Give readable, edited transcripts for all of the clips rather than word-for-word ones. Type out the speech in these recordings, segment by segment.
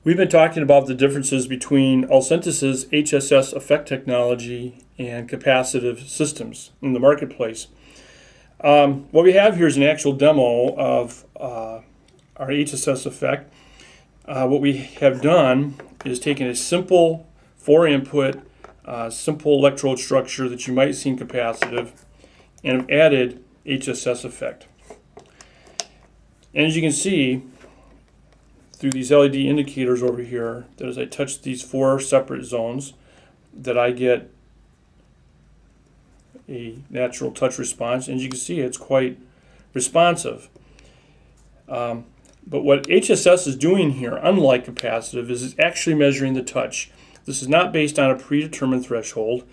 We've been talking about the differences between Alcentus's HSS effect technology and capacitive systems in the marketplace. What we have here is an actual demo of our HSS effect. What we have done is taken a simple 4-input, simple electrode structure that you might see in capacitive and have added HSS effect. And as you can see, through these LED indicators over here, that as I touch these 4 separate zones, that I get a natural touch response. And as you can see, it's quite responsive. But what HSS is doing here, unlike capacitive, is it's actually measuring the touch. This is not based on a predetermined threshold,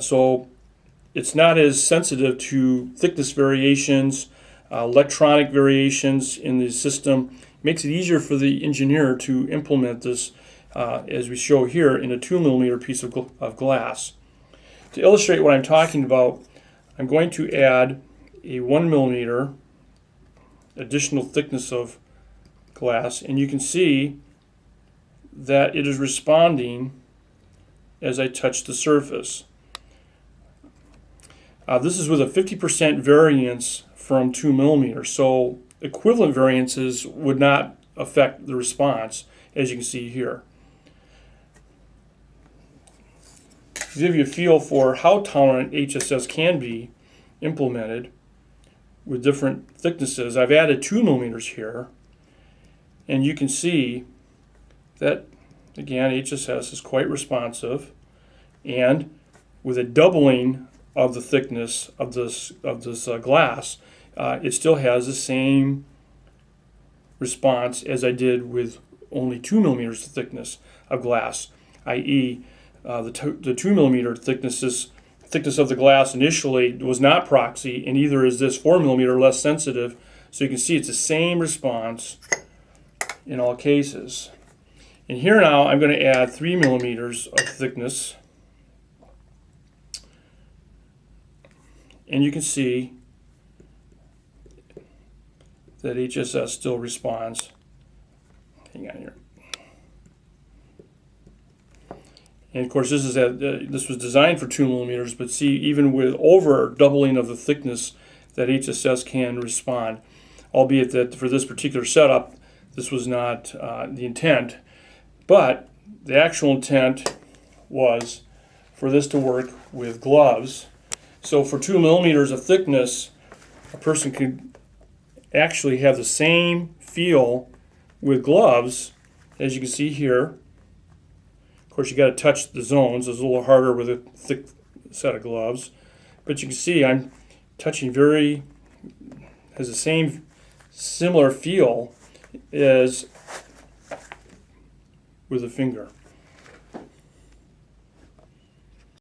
so it's not as sensitive to thickness variations, electronic variations in the system. Makes it easier for the engineer to implement this, as we show here, in a 2mm piece of glass. To illustrate what I'm talking about, I'm going to add a 1mm additional thickness of glass, and you can see that it is responding as I touch the surface. This is with a 50% variance from 2mm, so equivalent variances would not affect the response, as you can see here. To give you a feel for how tolerant HSS can be implemented with different thicknesses, I've added 2mm here, and you can see that, again, HSS is quite responsive, and with a doubling of the thickness of this glass, it still has the same response as I did with only 2mm thickness of glass, i.e. the 2mm thickness of the glass initially was not proxy, and either is this 4mm less sensitive. So you can see it's the same response in all cases. And here now I'm going to add 3mm of thickness, and you can see that HSS still responds. Hang on here. And of course, this was designed for 2mm, but see, even with over doubling of the thickness, that HSS can respond. Albeit that for this particular setup, this was not the intent, but the actual intent was for this to work with gloves. So for 2mm of thickness, a person could actually have the same feel with gloves, as you can see here. Of course, you got to touch the zones. It's a little harder with a thick set of gloves, but you can see I'm touching has the same similar feel as with a finger.